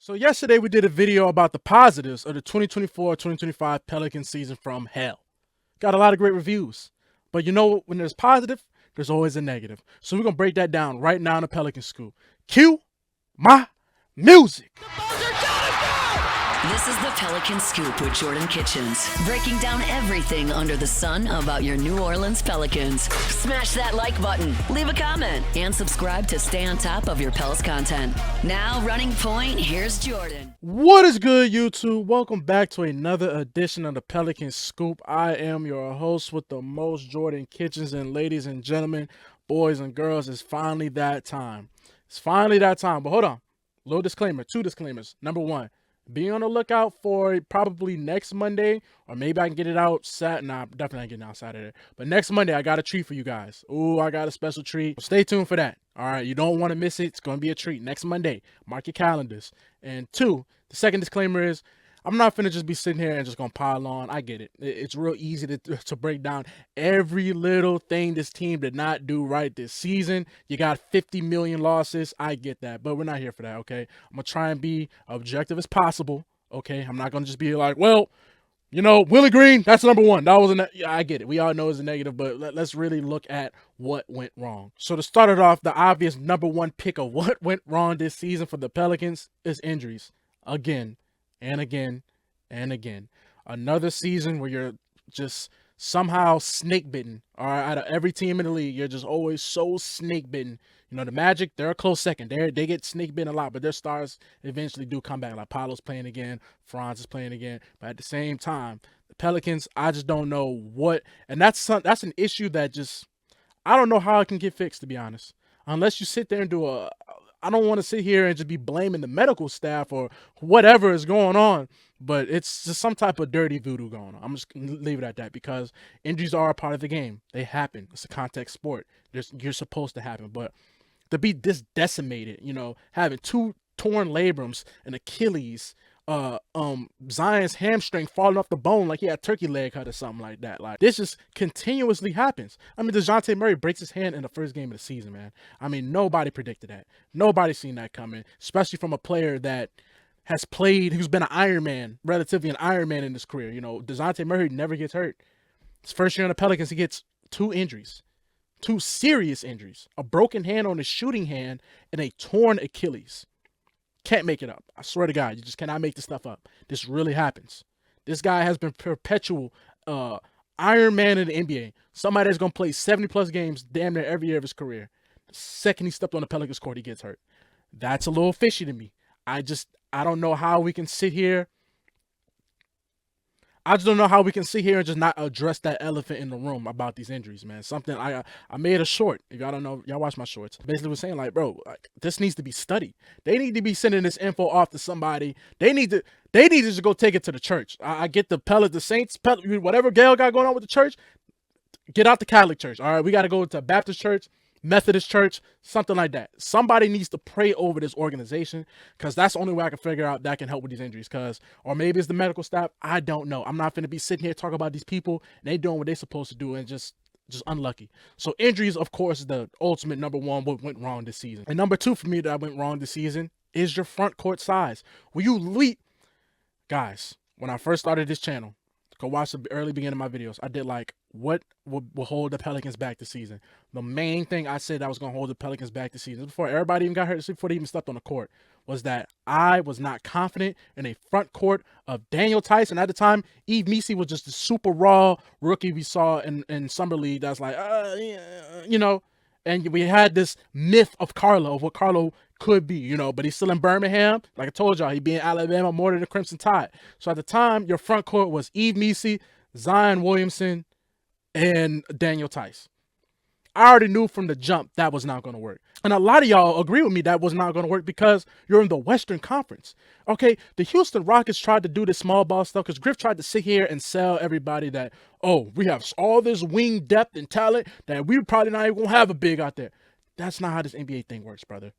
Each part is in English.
So yesterday we did a video about the positives of the 2024-2025 Pelicans season from hell. Got a lot of great reviews. But you know, when there's positive, there's always a negative. So we're going to break that down right now in the Pelicans Scoop. Cue my music. This is the Pelicans Scoop with Jordan Kitchens, breaking down everything under the sun about your New Orleans Pelicans. Smash that like button, leave a comment, and subscribe to stay on top of your Pels content. Now, running point, here's Jordan. What is good, YouTube? Welcome back to another edition of the Pelicans Scoop. I am your host with the most, Jordan Kitchens, and ladies and gentlemen, boys and girls, it's finally that time. It's finally that time. But hold on. Little disclaimer, two disclaimers. Number one, be on the lookout for probably next Monday, or maybe I can get it out Saturday. Nah, definitely not getting out Saturday. But next Monday, I got a treat for you guys. Ooh, I got a special treat. So stay tuned for that. All right, you don't want to miss it. It's going to be a treat next Monday. Mark your calendars. And two, the second disclaimer is, I'm not finna just be sitting here and just gonna pile on. I get it. It's real easy to break down every little thing this team did not do right this season. You got 50 million losses. I get that, but we're not here for that, okay? I'm gonna try and be objective as possible, okay? I'm not gonna just be like, well, you know, Willie Green, that's number one. That was yeah, I get it. We all know it's a negative, but let's really look at what went wrong. So to start it off, the obvious number one pick of what went wrong this season for the Pelicans is injuries. Again. And again, and again. Another season where you're just somehow snake bitten. All right, out of every team in the league, you're just always so snake bitten. You know, the Magic, they're a close second. They get snake bitten a lot, but their stars eventually do come back. Like Paolo's playing again, Franz is playing again. But at the same time, the Pelicans, I just don't know what. And that's an issue that just, I don't know how it can get fixed, to be honest. Unless you sit there and do a, I don't want to sit here and just be blaming the medical staff or whatever is going on, but it's just some type of dirty voodoo going on. I'm just going to leave it at that because injuries are a part of the game. They happen. It's a contact sport. You're supposed to happen, but to be this decimated, you know, having two torn labrums and Achilles, Zion's hamstring falling off the bone like he had turkey leg cut or something like that. Like, this just continuously happens. I mean, DeJounte Murray breaks his hand in the first game of the season, man. I mean, nobody predicted that. Nobody seen that coming, especially from a player that has played, who's been an Iron Man, relatively an Iron Man in his career. You know, DeJounte Murray never gets hurt. His first year in the Pelicans, he gets two injuries. Two serious injuries. A broken hand on his shooting hand and a torn Achilles. Can't make it up. I swear to God, you just cannot make this stuff up. This really happens. This guy has been perpetual Iron Man in the NBA. Somebody that's going to play 70-plus games damn near every year of his career. The second he stepped on the Pelicans court, he gets hurt. That's a little fishy to me. I don't know how we can sit here. I just don't know how we can sit here and just not address that elephant in the room about these injuries, man. Something I made a short. If y'all don't know, y'all watch my shorts. Basically was saying like, bro, like, this needs to be studied. They need to be sending this info off to somebody. They need to just go take it to the church. I get the Saints, whatever Gail got going on with the church, get out the Catholic church. All right, we got to go to a Baptist church, Methodist church, something like that. Somebody needs to pray over this organization because that's the only way I can figure out that can help with these injuries. Or maybe it's the medical staff. I don't know. I'm not going to be sitting here talking about these people and they doing what they're supposed to do and just unlucky. So injuries, of course, is the ultimate number one what went wrong this season. And number two for me that went wrong this season is your front court size. Will you leap? Guys, when I first started this channel, go watch the early beginning of my videos. I did like what will hold the Pelicans back this season. The main thing I said that was going to hold the Pelicans back this season, before everybody even got hurt, before they even stepped on the court, was that I was not confident in a front court of Daniel Tice. And at the time, Yves Missi was just a super raw rookie we saw in Summer League that's like, you know, and we had this myth of Carlo, of what Carlo could be, you know, but he's still in Birmingham. Like I told y'all, he'd be in Alabama more than the Crimson Tide. So at the time, your front court was Yves Missi, Zion Williamson, and Daniel Tice. I already knew from the jump that was not going to work. And a lot of y'all agree with me that was not going to work because you're in the Western Conference. Okay, the Houston Rockets tried to do this small ball stuff because Griff tried to sit here and sell everybody that, oh, we have all this wing depth and talent that we probably not even going to have a big out there. That's not how this NBA thing works, brother.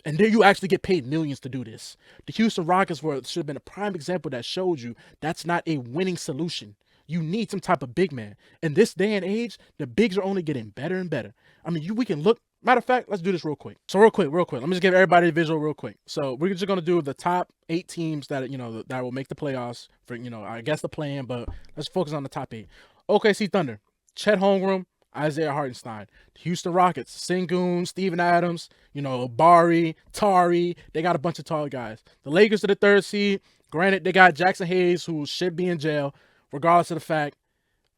And there you actually get paid millions to do this. The Houston Rockets should have been a prime example that showed you that's not a winning solution. You need some type of big man. In this day and age, the bigs are only getting better and better. I mean, we can look Matter of fact, let's do this real quick. So real quick. Let me just give everybody a visual real quick. So we're just gonna do the top 8 teams that that will make the playoffs for I guess the play-in, but let's focus on the top 8. OKC Thunder, Chet Holmgren, Isaiah Hartenstein. Houston Rockets, Sengun, Steven Adams, Bari, Tari. They got a bunch of tall guys. The Lakers are the 3rd seed. Granted, they got Jackson Hayes, who should be in jail, regardless of the fact,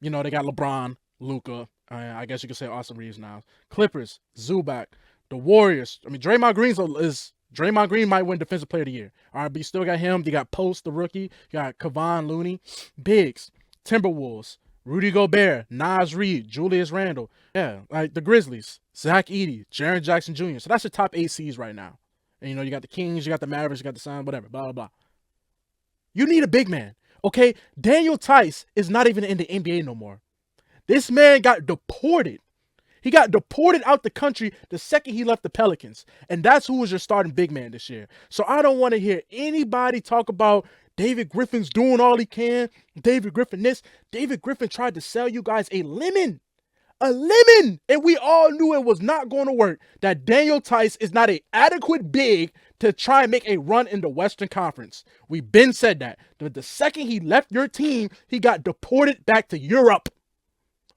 they got LeBron, Luka. I guess you could say Austin Reeves now. Clippers, Zubac. The Warriors. I mean, Draymond Green might win Defensive Player of the Year. All right, but you still got him. You got Post, the rookie. You got Kevon Looney. Biggs, Timberwolves, Rudy Gobert, Naz Reid, Julius Randle. Yeah, like the Grizzlies, Zach Edey, Jaren Jackson Jr. So that's your top 8 seeds right now. And you got the Kings, you got the Mavericks, you got the Suns, whatever, blah, blah, blah. You need a big man, okay? Daniel Tice is not even in the NBA no more. This man got deported. He got deported out the country the second he left the Pelicans. And that's who was your starting big man this year. So I don't want to hear anybody talk about David Griffin's doing all he can. David Griffin this. David Griffin tried to sell you guys a lemon. A lemon. And we all knew it was not going to work. That Daniel Tice is not an adequate big to try and make a run in the Western Conference. We've been said that. But the second he left your team, he got deported back to Europe.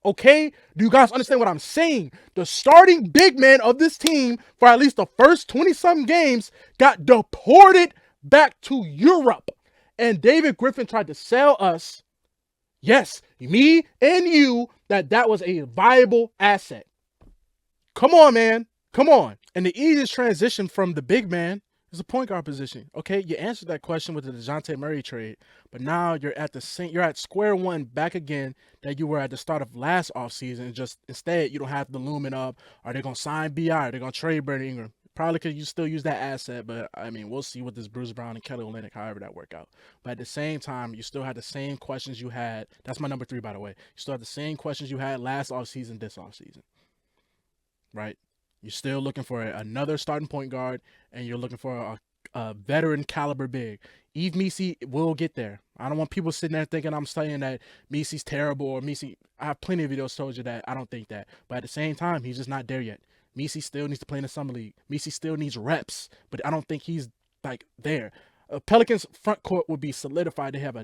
Okay? Do you guys understand what I'm saying? The starting big man of this team for at least the first 20-something games got deported back to Europe. And David Griffin tried to sell us, yes, me and you, that was a viable asset. Come on, man. Come on. And the easiest transition from the big man is the point guard position. Okay, you answered that question with the DeJounte Murray trade, but now you're at square one back again that you were at the start of last offseason. Just instead, you don't have the looming up. Are they gonna sign BI? Are they gonna trade Brandon Ingram? Probably could you still use that asset, but I mean, we'll see with this Bruce Brown and Kelly Olynyk, however that work out. But at the same time, you still had the same questions you had. That's my number 3, by the way. You still have the same questions you had last offseason, this offseason, right? You're still looking for another starting point guard, and you're looking for a veteran caliber big. Yves Missi will get there. I don't want people sitting there thinking I'm saying that Missi's terrible or Missi. I have plenty of videos told you that I don't think that. But at the same time, he's just not there yet. Missi still needs to play in the summer league. Missi still needs reps, but I don't think he's like there. Pelicans front court would be solidified to have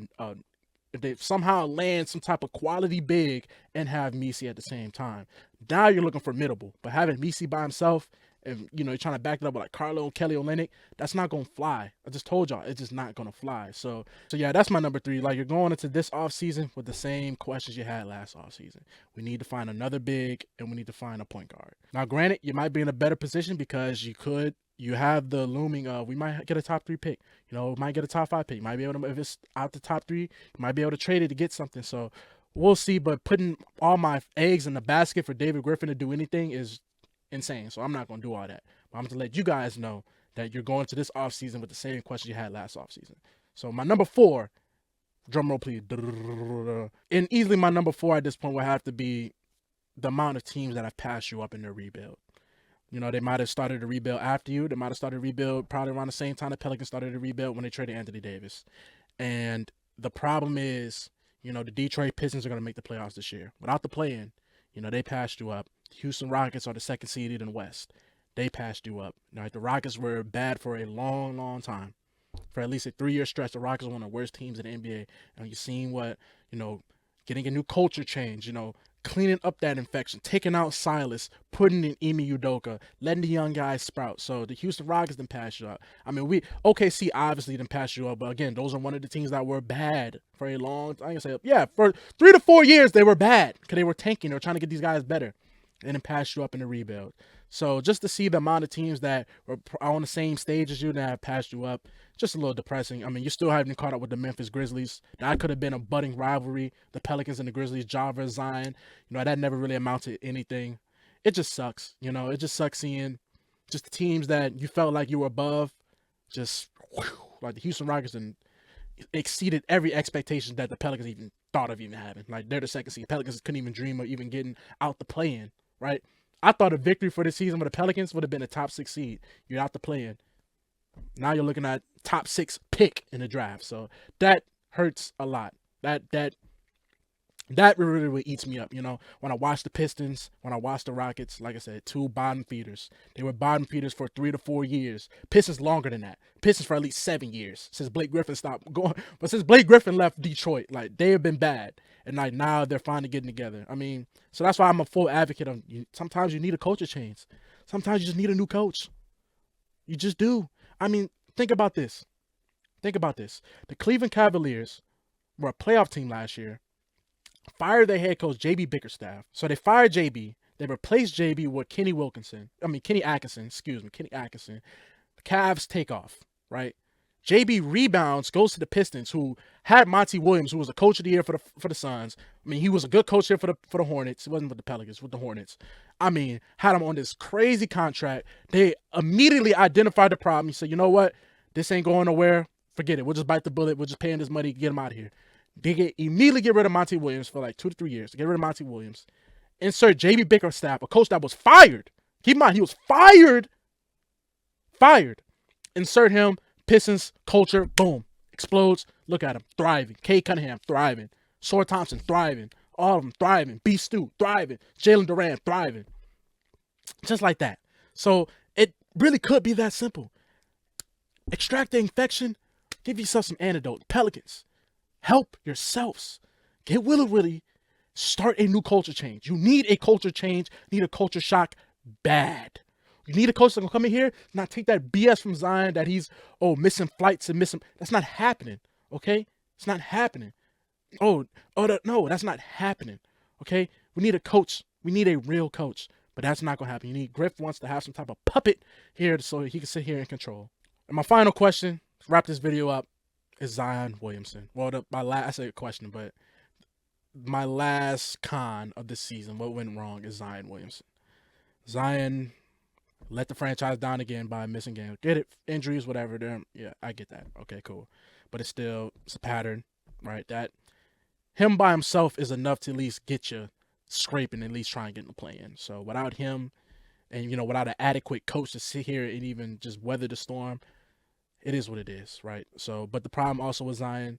if they somehow land some type of quality big and have Missi at the same time. Now you're looking formidable, but having Missi by himself and you're trying to back it up with like Carlo and Kelly Olynyk, that's not gonna fly. I just told y'all it's just not gonna fly. So yeah, that's my number 3. Like, you're going into this offseason with the same questions you had last offseason. We need to find another big, and we need to find a point guard. Now, granted, you might be in a better position because you have the looming we might get a top 3 pick. We might get a top 5 pick. You might be able to, if it's out the top 3, you might be able to trade it to get something. So we'll see. But putting all my eggs in the basket for David Griffin to do anything is insane. So I'm not going to do all that. But I'm going to let you guys know that you're going to this offseason with the same questions you had last offseason. So my number 4, drum roll please. And easily my number 4 at this point will have to be the amount of teams that have passed you up in their rebuild. They might have started a rebuild after you. They might have started a rebuild probably around the same time the Pelicans started a rebuild when they traded Anthony Davis. And the problem is, the Detroit Pistons are going to make the playoffs this year. Without the play-in, they passed you up. Houston Rockets are the 2nd seeded in the West. They passed you up. Right? The Rockets were bad for a long, long time. For at least a 3-year stretch, the Rockets were one of the worst teams in the NBA. And you've seen what, getting a new culture change, cleaning up that infection, taking out Silas, putting in Ime Udoka, letting the young guys sprout. So the Houston Rockets didn't pass you up. I mean, OKC obviously didn't pass you up, but again, those are one of the teams that were bad for a long time. For 3 to 4 years, they were bad because they were tanking. They were trying to get these guys better and then pass you up in the rebuild. So just to see the amount of teams that are on the same stage as you that have passed you up, just a little depressing. I mean, you still haven't caught up with the Memphis Grizzlies. That could have been a budding rivalry. The Pelicans and the Grizzlies, Ja versus Zion. That never really amounted to anything. It just sucks. It just sucks seeing just the teams that you felt like you were above, just like the Houston Rockets, and exceeded every expectation that the Pelicans even thought of even having. Like, they're the 2nd seed. Pelicans couldn't even dream of even getting out the play-in, right? I thought a victory for the season with the Pelicans would have been a top 6 seed. You're out the play-in. Now you're looking at top 6 pick in the draft. So that hurts a lot. That That really eats me up, when I watch the Pistons, when I watch the Rockets. Like I said, two bottom feeders. They were bottom feeders for 3 to 4 years. Pistons longer than that. Pistons for at least 7 years since Blake Griffin stopped going. But since Blake Griffin left Detroit, like, they have been bad, and like now they're finally getting together. I mean, so that's why I'm a full advocate of. Sometimes you need a culture change. Sometimes you just need a new coach. You just do. I mean, think about this. Think about this. The Cleveland Cavaliers were a playoff team last year. Fired their head coach JB Bickerstaff. So they fired JB. They replaced JB with Kenny Atkinson. Kenny Atkinson. The Cavs take off, right? JB rebounds, goes to the Pistons, who had Monty Williams, who was the coach of the year for the Suns. I mean, he was a good coach here for the Hornets. He wasn't with the Pelicans, with the Hornets. I mean, had him on this crazy contract. They immediately identified the problem. He said, you know what? This ain't going nowhere. Forget it. We'll just bite the bullet. We'll just pay him this money, get him out of here. They immediately get rid of Monty Williams for like 2 to 3 years. Get rid of Monty Williams. Insert JB Bickerstaff, a coach that was fired. Keep in mind, he was fired. Fired. Insert him. Pistons culture. Boom. Explodes. Look at him. Thriving. Cade Cunningham. Thriving. Sor Thompson. Thriving. All of them thriving. B. Stu. Thriving. Jalen Durant. Thriving. Just like that. So it really could be that simple. Extract the infection. Give yourself some antidote. Pelicans. Help yourselves. Get Willy. Start a new culture change. You need a culture change. You need a culture shock bad. You need a coach that can come in here, not take that BS from Zion that he's, missing flights and missing. That's not happening, okay? It's not happening. No, that's not happening, okay? We need a coach. We need a real coach, but that's not going to happen. You need Griff wants to have some type of puppet here so he can sit here and control. And my final question, to wrap this video up, is Zion Williamson. Well, I say a question, but my last con of this season, what went wrong, is Zion Williamson. Zion let the franchise down again by missing games. Get it, injuries, whatever. Yeah, I get that. Okay, cool. But it's a pattern, right? That him by himself is enough to at least get you scraping, at least try and get in the play-in. So without him, and without an adequate coach to sit here and even just weather the storm, it is what it is, right? So, but the problem also with Zion,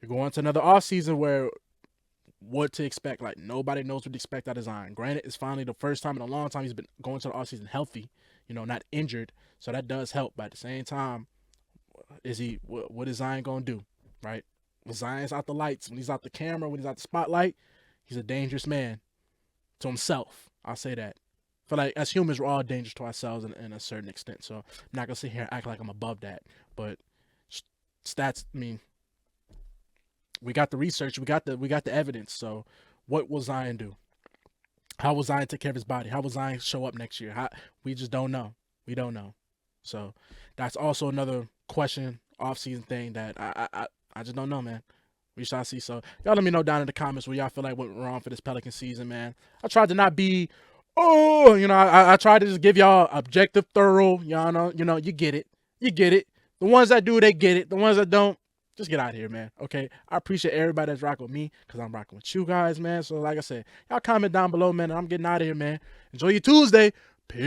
you're going to another offseason where what to expect. Like, nobody knows what to expect out of Zion. Granted, it's finally the first time in a long time he's been going to the offseason healthy, not injured. So that does help. But at the same time, what is Zion going to do, right? When Zion's out the lights, when he's out the camera, when he's out the spotlight, he's a dangerous man to himself. I'll say that. I feel like as humans, we're all dangerous to ourselves in a certain extent. So I'm not going to sit here and act like I'm above that. But stats, I mean, we got the research, we got the evidence. So what will Zion do? How will Zion take care of his body? How will Zion show up next year? We just don't know. We don't know. So that's also another question, off-season thing that I just don't know, man. We shall see. So y'all let me know down in the comments where y'all feel like went wrong for this Pelican season, man. I tried to not be, I tried to just give y'all objective, thorough. Y'all know, you get it. You get it. The ones that do, they get it. The ones that don't, just get out of here, man. Okay? I appreciate everybody that's rocking with me because I'm rocking with you guys, man. So like I said, y'all comment down below, man, and I'm getting out of here, man. Enjoy your Tuesday. Peace.